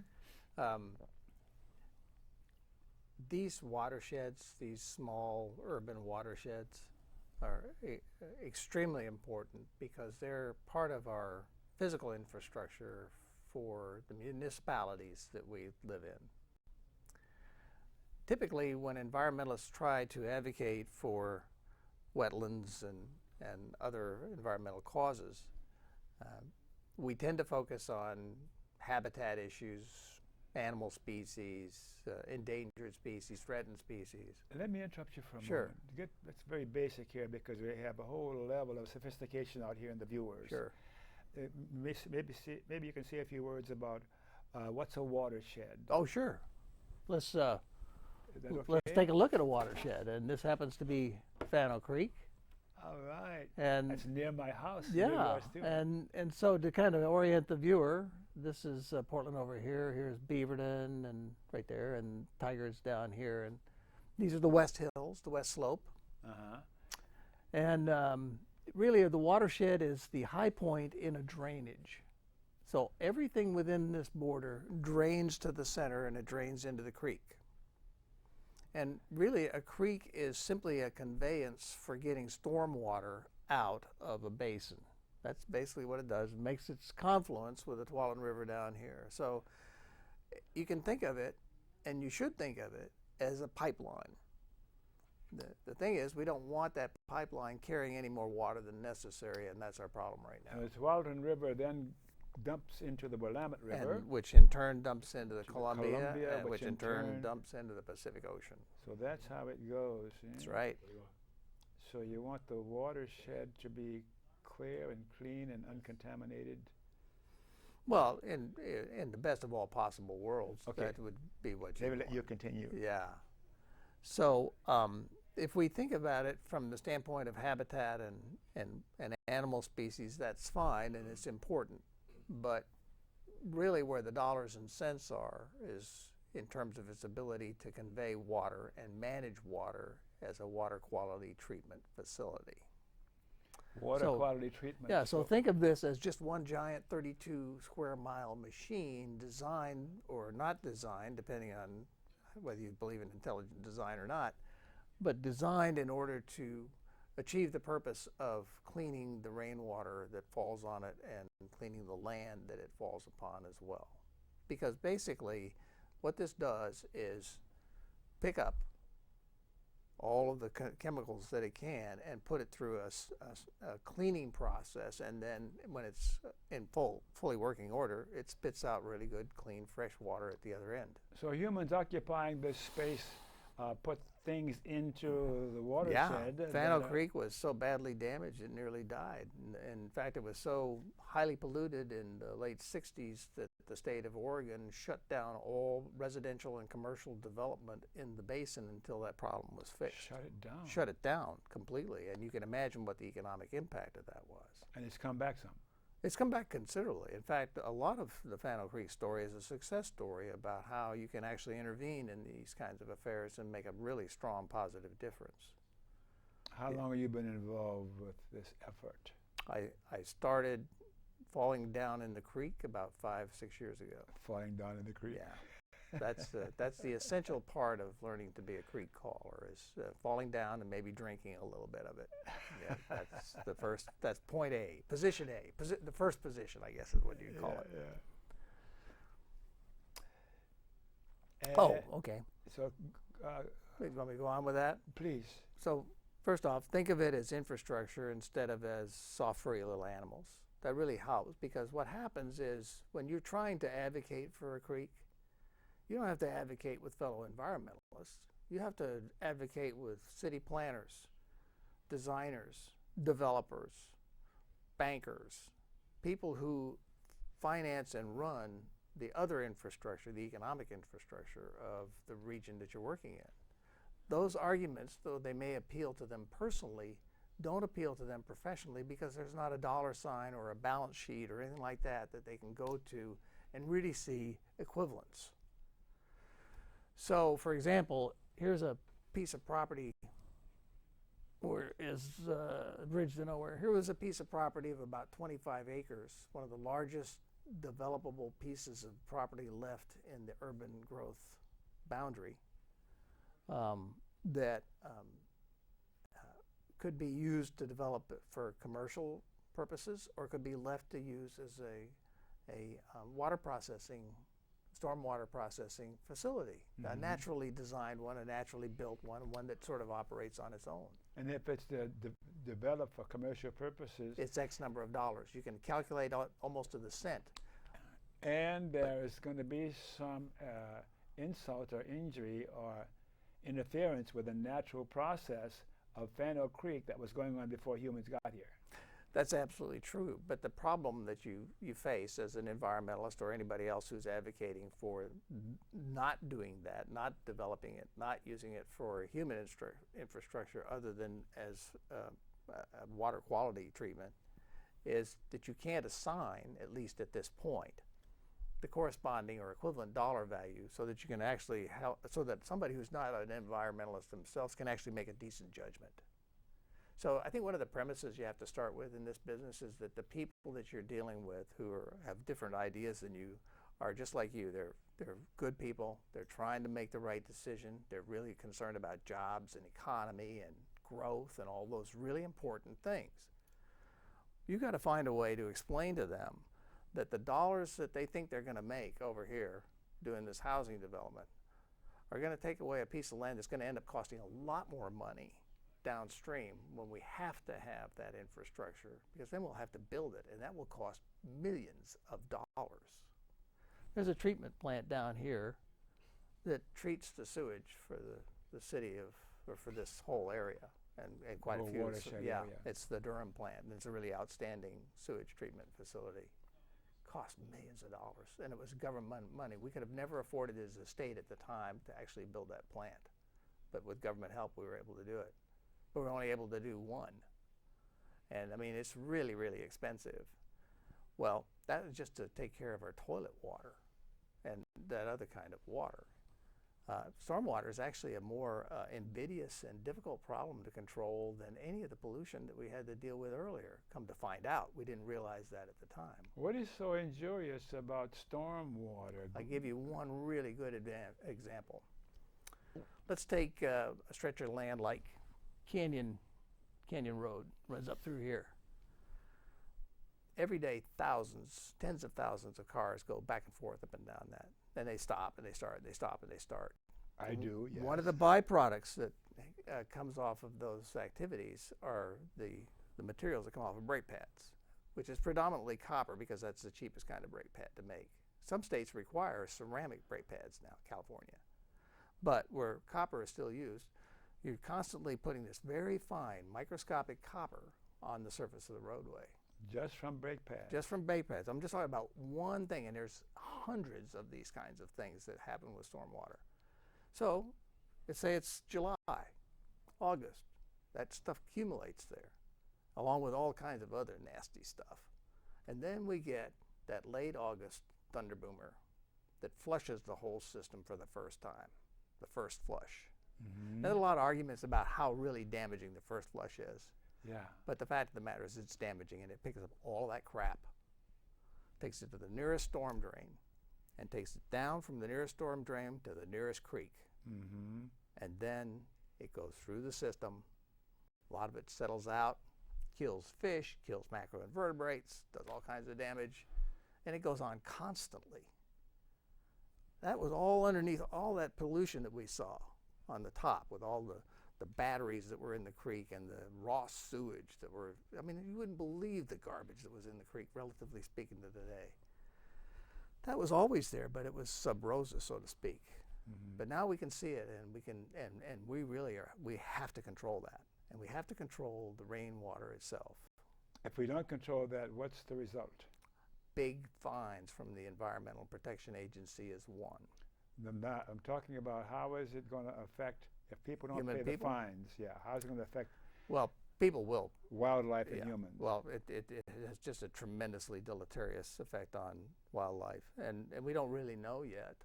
These watersheds, these small urban watersheds, are extremely important because they're part of our physical infrastructure for the municipalities that we live in. Typically, when environmentalists try to advocate for wetlands and other environmental causes, we tend to focus on habitat issues, animal species, endangered species, threatened species. Let me interrupt you for a Sure. moment. That's very basic here because we have a whole level of sophistication out here in the viewers. Sure. Maybe you can say a few words about what's a watershed. Oh, sure. Let's Is that okay? let's take a look at a watershed, and this happens to be Fanno Creek. All right. And that's near my house. Near yeah, yours too. and so to kind of orient the viewer, this is Portland over here. Here's Beaverton, and right there, and Tigers down here, and these are the West Hills, the West Slope. And really, the watershed is the high point in a drainage. So everything within this border drains to the center, and it drains into the creek. And really, a creek is simply a conveyance for getting storm water out of a basin. That's basically what it does. It makes its confluence with the Tuolumne River down here. So you can think of it, and you should think of it, as a pipeline. The thing is, we don't want that pipeline carrying any more water than necessary, and that's our problem right now. And the Tuolumne River then dumps into the Willamette River. And which in turn dumps into the Columbia, which in turn dumps into the Pacific Ocean. So that's how it goes. That's right. So you want the watershed to be clear and clean and uncontaminated? Well, in the best of all possible worlds, that would be what you want. Let you continue. Yeah. So if we think about it from the standpoint of habitat and animal species, that's fine and it's important. But really where the dollars and cents are is in terms of its ability to convey water and manage water as a water quality treatment facility. Water quality treatment. Yeah, so think of this as just one giant 32 square mile machine designed or not designed, depending on whether you believe in intelligent design or not, but designed in order to achieve the purpose of cleaning the rainwater that falls on it and cleaning the land that it falls upon as well. Because basically what this does is pick up all of the chemicals that it can and put it through a cleaning process, and then when it's in fully working order, it spits out really good, clean, fresh water at the other end. So humans occupying this space put things into the Yeah, watershed. Fanno that, Creek was so badly damaged it nearly died. In fact, it was so highly polluted in the late 60s that the state of Oregon shut down all residential and commercial development in the basin until that problem was fixed. Shut it down. Shut it down completely, and you can imagine what the economic impact of that was. And it's come back some. It's come back considerably. In fact, a lot of the Fanno Creek story is a success story about how you can actually intervene in these kinds of affairs and make a really strong positive difference. How long have you been involved with this effort? I started falling down in the creek about 5-6 years ago. Falling down in the creek? Yeah. That's the essential part of learning to be a creek caller is falling down and maybe drinking a little bit of it. Yeah, that's the first. That's point A, position A, the first position, I guess is what you call it. Yeah. Oh, okay. So, You want me to go on with that? please. So first off, think of it as infrastructure instead of as soft, furry little animals. That really helps because what happens is when you're trying to advocate for a creek, you don't have to advocate with fellow environmentalists. You have to advocate with city planners, designers, developers, bankers, people who finance and run the other infrastructure, the economic infrastructure of the region that you're working in. Those arguments, though they may appeal to them personally, don't appeal to them professionally because there's not a dollar sign or a balance sheet or anything like that that they can go to and really see equivalence. So, for example, here's a piece of property where is Bridge to Nowhere. Here was a piece of property of about 25 acres, one of the largest developable pieces of property left in the urban growth boundary that could be used to develop for commercial purposes or could be left to use as a water processing, stormwater processing facility, a naturally designed one, a naturally built one that sort of operates on its own. And if it's developed for commercial purposes, it's X number of dollars. You can calculate almost to the cent. And there is going to be some insult or injury or interference with the natural process of Fanno Creek that was going on before humans got here. That's absolutely true. But the problem that you face as an environmentalist or anybody else who's advocating for not doing that, not developing it, not using it for human infrastructure other than as water quality treatment, is that you can't assign, at least at this point, the corresponding or equivalent dollar value so that you can actually help, so that somebody who's not an environmentalist themselves can actually make a decent judgment. So I think one of the premises you have to start with in this business is that the people that you're dealing with who have different ideas than you are just like you. They're good people. They're trying to make the right decision. They're really concerned about jobs and economy and growth and all those really important things. You've got to find a way to explain to them that the dollars that they think they're going to make over here doing this housing development are going to take away a piece of land that's going to end up costing a lot more money downstream when we have to have that infrastructure, because then we'll have to build it, and that will cost millions of dollars. There's a treatment plant down here that treats the sewage for the city of, or for this whole area, and quite a few. Watershed yeah, area. it's the Durham plant, and it's a really outstanding sewage treatment facility. Cost millions of dollars, and it was government money. We could have never afforded it as a state at the time to actually build that plant, but with government help we were able to do it. But we were only able to do one, and I mean it's really, really expensive. Well, that was just to take care of our toilet water and that other kind of water. Stormwater is actually a more invidious and difficult problem to control than any of the pollution that we had to deal with earlier. Come to find out, we didn't realize that at the time. What is so injurious about stormwater? I'll give you one really good example. Let's take a stretch of land like Canyon Road, runs up through here. Every day, thousands, tens of thousands of cars go back and forth up and down that. Then they stop and they start, they stop and they start. I do, yes. One of the byproducts that comes off of those activities are the materials that come off of brake pads, which is predominantly copper because that's the cheapest kind of brake pad to make. Some states require ceramic brake pads now, California. but where copper is still used, you're constantly putting this very fine microscopic copper on the surface of the roadway. Just from brake pads. Just from brake pads. I'm just talking about one thing, and there's hundreds of these kinds of things that happen with stormwater. So, let's say it's July, August. That stuff accumulates there, along with all kinds of other nasty stuff. And then we get that late August thunder boomer that flushes the whole system for the first time, the first flush. Mm-hmm. There's a lot of arguments about how really damaging the first flush is. Yeah. But the fact of the matter is it's damaging, and it picks up all that crap, takes it to the nearest storm drain, and takes it down from the nearest storm drain to the nearest creek. Mm-hmm. And then it goes through the system. A lot of it settles out, kills fish, kills macroinvertebrates, does all kinds of damage, and it goes on constantly. That was all underneath all that pollution that we saw on the top with all the batteries that were in the creek and the raw sewage that were, I mean, you wouldn't believe the garbage that was in the creek, relatively speaking, to today. That was always there, but it was sub rosa, so to speak. Mm-hmm. But now we can see it, and we can, and we really are, we have to control that. And we have to control the rainwater itself. If we don't control that, what's the result? Big fines from the Environmental Protection Agency is one. I'm talking about how is it going to affect, if people don't Human pay people? the fines, how is it going to affect Well, people will. wildlife and humans? Well, it has just a tremendously deleterious effect on wildlife. And we don't really know yet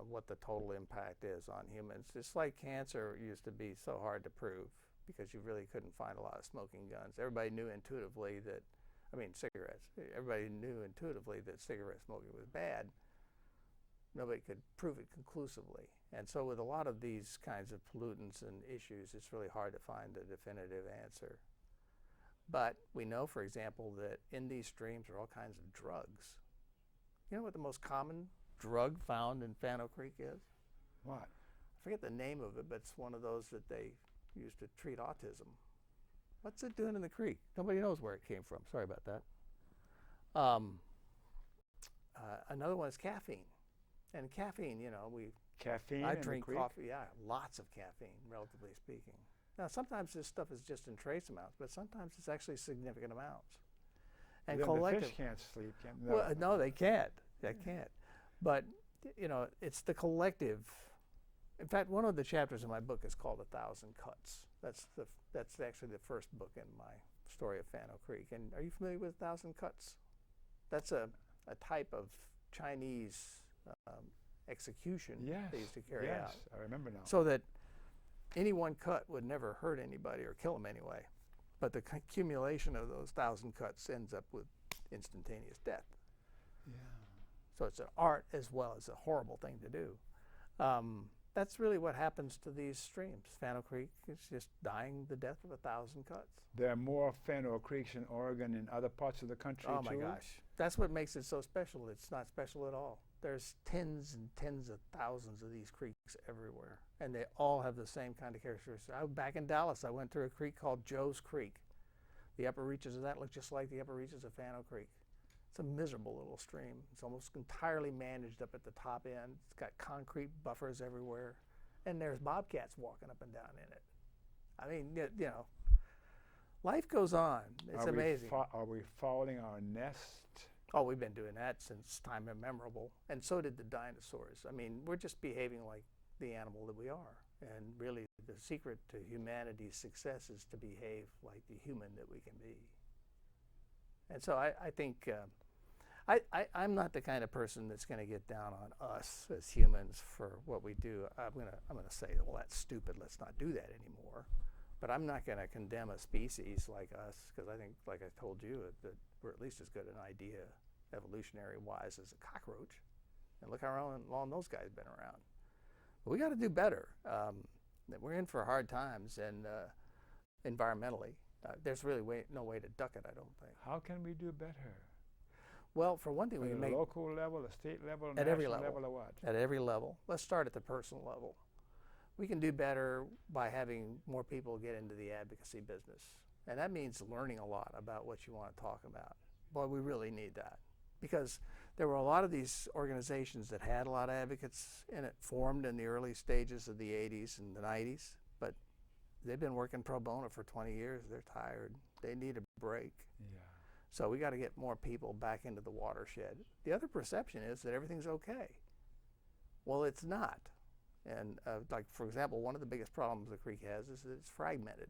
what the total impact is on humans. It's like cancer used to be so hard to prove because you really couldn't find a lot of smoking guns. Everybody knew intuitively that, cigarettes. Everybody knew intuitively that cigarette smoking was bad. Nobody could prove it conclusively. And so with a lot of these kinds of pollutants and issues, it's really hard to find a definitive answer. But we know, for example, that in these streams are all kinds of drugs. You know what the most common drug found in Fanno Creek is? What? I forget the name of it, but it's one of those that they use to treat autism. What's it doing in the creek? Nobody knows where it came from. Sorry about that. Another one is caffeine. And caffeine, Caffeine I in drink the creek? coffee, lots of caffeine, relatively speaking. Now, sometimes this stuff is just in trace amounts, but sometimes it's actually significant amounts. And Then collective. the fish can't sleep, can they? Well, no, they can't. They can't. But, it's the collective. In fact, one of the chapters in my book is called 1,000 Cuts. That's actually the first book in my story of Fanno Creek. And are you familiar with 1,000 Cuts? That's a type of Chinese execution they used to carry out. Yes, I remember now. So that any one cut would never hurt anybody or kill them anyway. But the accumulation of those 1,000 cuts ends up with instantaneous death. Yeah. So it's an art as well as a horrible thing to do. That's really what happens to these streams. Fanno Creek is just dying the death of 1,000 cuts. There are more Fanno Creeks in Oregon and other parts of the country, Oh too? my gosh. That's what makes it so special. It's not special at all. There's tens and tens of thousands of these creeks everywhere, and they all have the same kind of characteristics. Back in Dallas, I went through a creek called Joe's Creek. The upper reaches of that look just like the upper reaches of Fanno Creek. It's a miserable little stream. It's almost entirely managed up at the top end. It's got concrete buffers everywhere, and there's bobcats walking up and down in it. I mean, life goes on. It's amazing. Are we fouling our nest? Oh, we've been doing that since time immemorable, and so did the dinosaurs. I mean, we're just behaving like the animal that we are, and really the secret to humanity's success is to behave like the human that we can be. And so I think I'm not the kind of person that's going to get down on us as humans for what we do. I'm gonna say, well, that's stupid. Let's not do that anymore. But I'm not going to condemn a species like us, because I think, like I told you, that we're at least as good an idea, evolutionary-wise, as a cockroach. And look how long those guys have been around. But we got to do better. We're in for hard times, and environmentally, there's really no way to duck it, I don't think. How can we do better? Well, for one thing, we can At make a local level, a state level, at every national level, or what? at every level. Let's start at the personal level. We can do better by having more people get into the advocacy business. And that means learning a lot about what you want to talk about. Boy, we really need that. because there were a lot of these organizations that had a lot of advocates in it, formed in the early stages of the 80s and the 90s, but they've been working pro bono for 20 years. They're tired. They need a break. Yeah. So we got to get more people back into the watershed. The other perception is that everything's okay. Well, it's not. And like, for example, one of the biggest problems the creek has is that it's fragmented.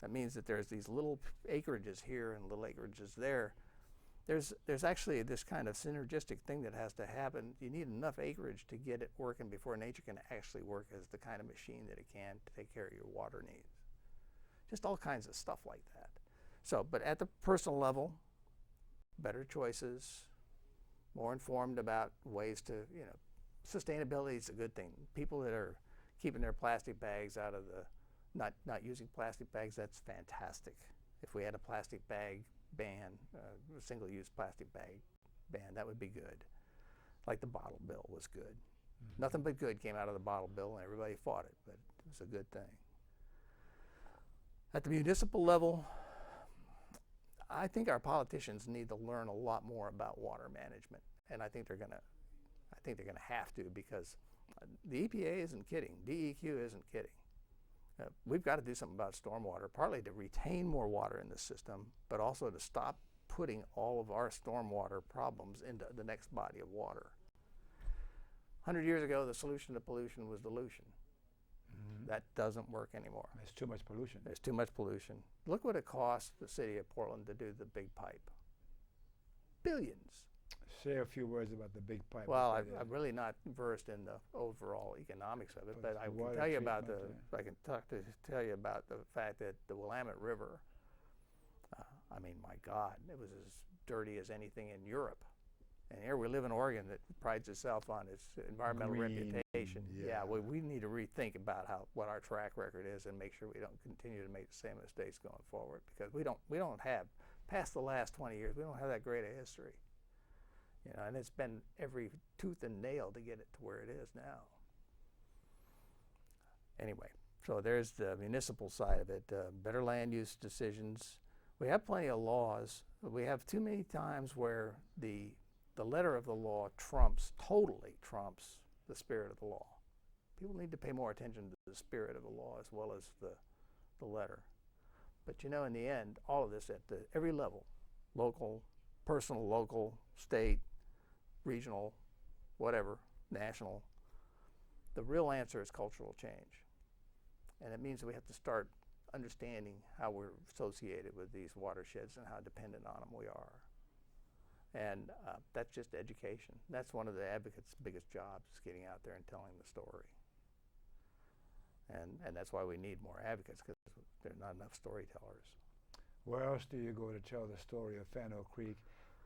That means that there's these little acreages here and little acreages there. There's actually this kind of synergistic thing that has to happen. You need enough acreage to get it working before nature can actually work as the kind of machine that it can to take care of your water needs. Just all kinds of stuff like that. So, but at the personal level, better choices, more informed about ways to, you know, sustainability is a good thing. People that are keeping their plastic bags out of the, not using plastic bags, that's fantastic. If we had a plastic bag ban, a single-use plastic bag ban, that would be good. Like the bottle bill was good. Mm-hmm. Nothing but good came out of the bottle bill, and everybody fought it, but it was a good thing. At the municipal level, I think our politicians need to learn a lot more about water management, and I think they're gonna have to, because the EPA isn't kidding, DEQ isn't kidding. We've got to do something about stormwater, partly to retain more water in the system, but also to stop putting all of our stormwater problems into the next body of water. 100 years ago, the solution to pollution was dilution. Mm-hmm. That doesn't work anymore. There's too much pollution. There's too much pollution. Look what it costs the city of Portland to do the big pipe. Billions. Say a few words about the big pipe. Well, I'm really not versed in the overall economics of it, but I can tell you about tell you about the fact that the Willamette River, I mean, my God, it was as dirty as anything in Europe. And here we live in Oregon that prides itself on its environmental reputation. Yeah, we need to rethink about what our track record is and make sure we don't continue to make the same mistakes going forward, because we don't have, past the last 20 years, we don't have that great a history. You know, and it's been every tooth and nail to get it to where it is now. Anyway, so there's the municipal side of it. Better land use decisions. We have plenty of laws, but we have too many times where the letter of the law totally trumps the spirit of the law. People need to pay more attention to the spirit of the law as well as the letter. But you know, in the end, all of this at every level, local, personal, local, state, regional, whatever, national, the real answer is cultural change. And it means that we have to start understanding how we're associated with these watersheds and how dependent on them we are. And that's just education. That's one of the advocates' biggest jobs, is getting out there and telling the story. And that's why we need more advocates, because there are not enough storytellers. Where else do you go to tell the story of Fanno Creek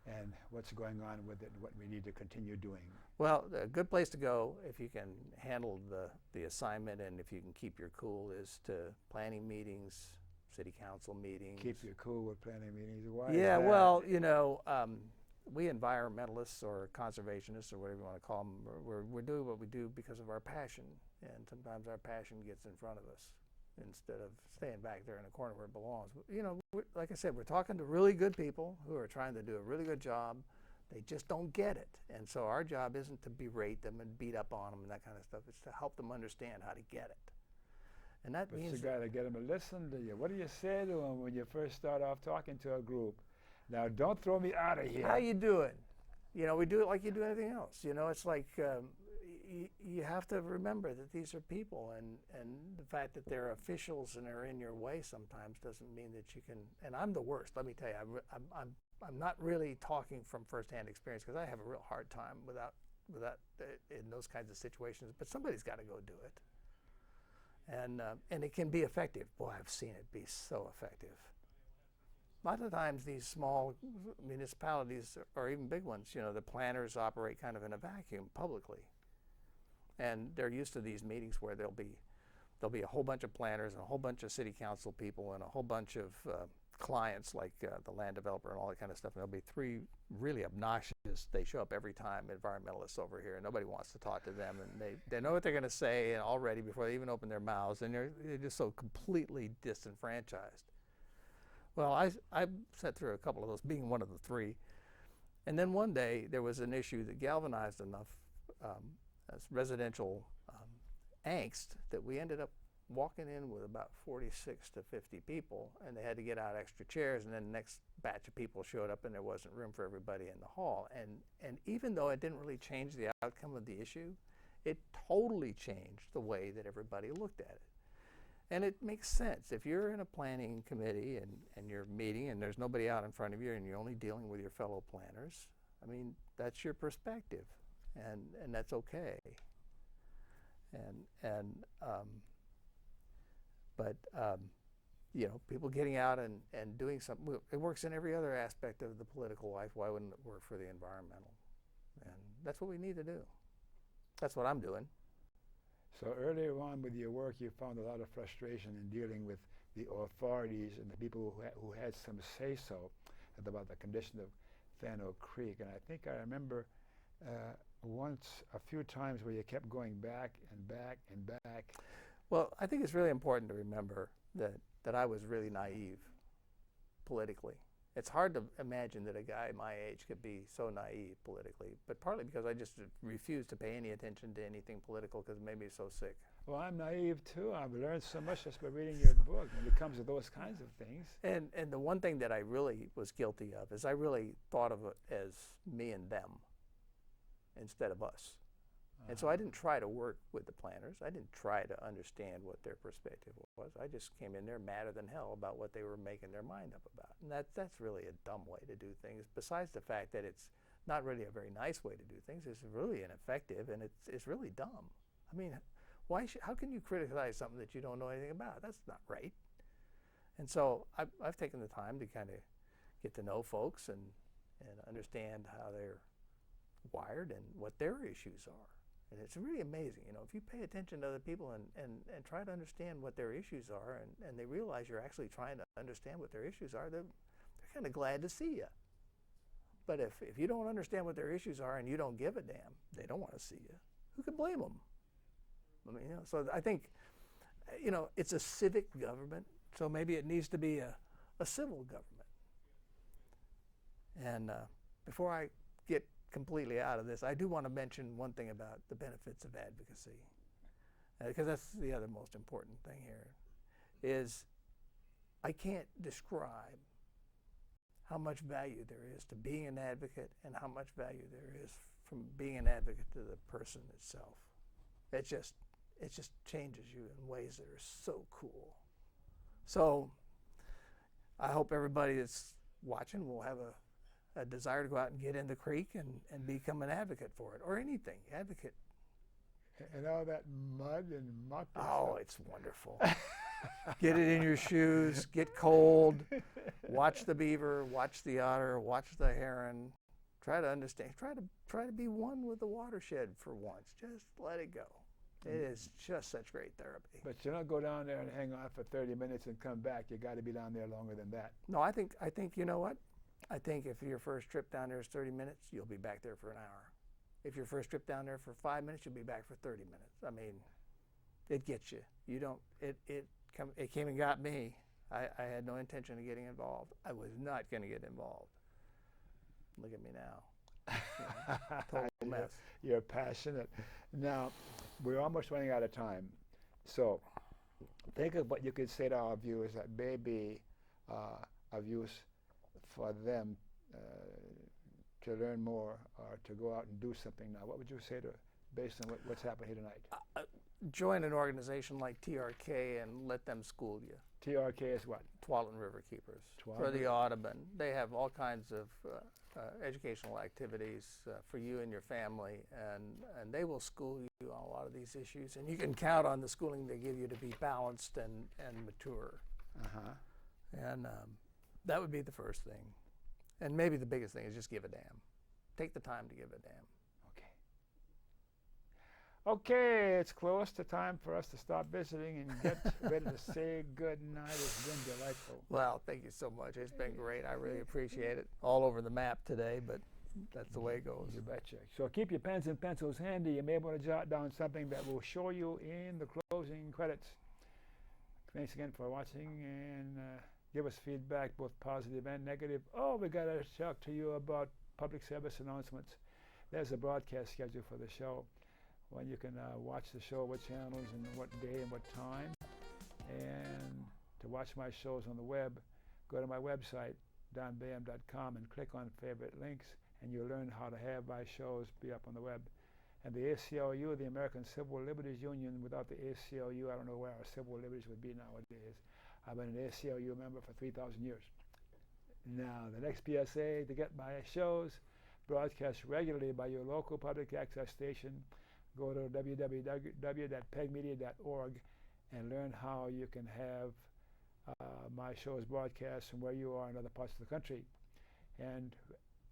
and what's going on with it and what we need to continue doing? Well, a good place to go, if you can handle the assignment and if you can keep your cool, is to planning meetings, city council meetings. Keep your cool with planning meetings? Why? Yeah, well, you know, we environmentalists or conservationists or whatever you want to call them, we're doing what we do because of our passion, and sometimes our passion gets in front of us instead of staying back there in a corner where it belongs. You know, like I said, we're talking to really good people who are trying to do a really good job. They just don't get it. And so our job isn't to berate them and beat up on them and that kind of stuff. It's to help them understand how to get it. And that means you got to get them to listen to you. What do you say to them when you first start off talking to a group? Now, don't throw me out of here. How you doing? You know, we do it like you do anything else. You know, it's like you have to remember that these are people, and the fact that they're officials and are in your way sometimes doesn't mean that you can. And I'm the worst. Let me tell you, I'm not really talking from firsthand experience, because I have a real hard time without in those kinds of situations. But somebody's got to go do it, and it can be effective. Boy, I've seen it be so effective. A lot of times these small municipalities, or even big ones, you know, the planners operate kind of in a vacuum publicly. And they're used to these meetings where there'll be a whole bunch of planners and a whole bunch of city council people and a whole bunch of clients, like the land developer and all that kind of stuff. And there'll be three really obnoxious, they show up every time, environmentalists over here, and nobody wants to talk to them. And they know what they're going to say and already before they even open their mouths, and they're just so completely disenfranchised. Well, I sat through a couple of those, being one of the three, And then one day there was an issue that galvanized enough residential angst that we ended up walking in with about 46 to 50 people, and they had to get out extra chairs, and then the next batch of people showed up and there wasn't room for everybody in the hall. And even though it didn't really change the outcome of the issue, it totally changed the way that everybody looked at it. And it makes sense. If you're in a planning committee and you're meeting and there's nobody out in front of you and you're only dealing with your fellow planners, I mean, that's your perspective, and that's okay. But you know, people getting out and doing something, it works in every other aspect of the political life. Why wouldn't it work for the environmental? And that's what we need to do. That's what I'm doing. So earlier on with your work, you found a lot of frustration in dealing with the authorities and the people who had some say-so about the condition of Fanno Creek. And I think I remember a few times where you kept going back and back and back. Well, I think it's really important to remember that I was really naive politically. It's hard to imagine that a guy my age could be so naive politically, but partly because I just refused to pay any attention to anything political because it made me so sick. Well, I'm naive too. I've learned so much just by reading your book when it comes to those kinds of things. And the one thing that I really was guilty of is I really thought of it as me and them instead of us. And so I didn't try to work with the planners. I didn't try to understand what their perspective was. I just came in there madder than hell about what they were making their mind up about. And that's really a dumb way to do things, besides the fact that it's not really a very nice way to do things. It's really ineffective, and it's really dumb. I mean, how can you criticize something that you don't know anything about? That's not right. And so I've taken the time to kind of get to know folks and understand how they're wired and what their issues are. And it's really amazing, you know, if you pay attention to other people and try to understand what their issues are, and they realize you're actually trying to understand what their issues are, they're kind of glad to see you. But if you don't understand what their issues are and you don't give a damn, they don't want to see you. Who can blame them? I mean, you know, so I think, you know, it's a civic government, so maybe it needs to be a civil government. And before I get completely out of this, I do want to mention one thing about the benefits of advocacy, because that's the other most important thing here, is I can't describe how much value there is to being an advocate and how much value there is from being an advocate to the person itself. It just changes you in ways that are so cool. So I hope everybody that's watching will have a desire to go out and get in the creek and become an advocate for it, or anything, advocate. And all that mud and muck. Oh, it's wonderful. Get it in your shoes, get cold, watch the beaver, watch the otter, watch the heron, try to understand, try to be one with the watershed for once. Just let it go. It is just such great therapy. But you don't go down there and hang on for 30 minutes and come back. You got to be down there longer than that. No, I think you know what? I think if your first trip down there is 30 minutes, you'll be back there for an hour. If your first trip down there for 5 minutes, you'll be back for 30 minutes. I mean, it gets you. You don't. It came and got me. I had no intention of getting involved. I was not going to get involved. Look at me now. Total mess. You're passionate. Now, we're almost running out of time. So, think of what you could say to our viewers that may be of use for them to learn more or to go out and do something now. What would you say based on what's happened here tonight? Join an organization like TRK and let them school you. TRK is what? Tualatin River Keepers. For the Audubon. They have all kinds of educational activities for you and your family, and they will school you on a lot of these issues, and you can count on the schooling they give you to be balanced and mature. And that would be the first thing. And maybe the biggest thing is just give a damn. Take the time to give a damn. Okay, it's close to time for us to stop visiting and get ready to say good night. It's been delightful. Well, thank you so much. It's been great. I really appreciate it. All over the map today, but that's the way it goes. You betcha. So keep your pens and pencils handy. You may want to jot down something that will show you in the closing credits. Thanks again for watching, and give us feedback, both positive and negative. Oh, we got to talk to you about public service announcements. There's a broadcast schedule for the show, when you can watch the show, what channels and what day and what time. And to watch my shows on the web, go to my website, donbaham.com, and click on favorite links, and you'll learn how to have my shows be up on the web. And the ACLU, the American Civil Liberties Union, without the ACLU, I don't know where our civil liberties would be nowadays. I've been an ACLU member for 3,000 years. Now, the next PSA, to get my shows broadcast regularly by your local public access station, go to www.pegmedia.org and learn how you can have my shows broadcast from where you are in other parts of the country. And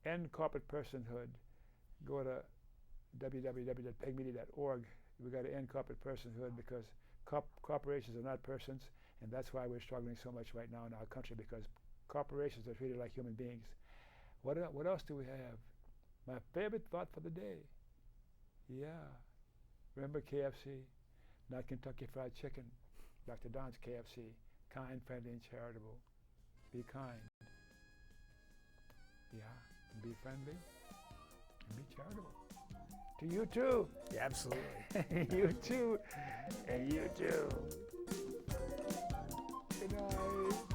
end corporate personhood, go to www.pegmedia.org. We've got to end corporate personhood, because corporations are not persons, and that's why we're struggling so much right now in our country, because corporations are treated like human beings. What else do we have? My favorite thought for the day. Yeah. Remember KFC? Not Kentucky Fried Chicken. Dr. Don's KFC. Kind, friendly, and charitable. Be kind. Yeah. And be friendly. And be charitable. To you too. Yeah, absolutely. You too. And you too. Good night.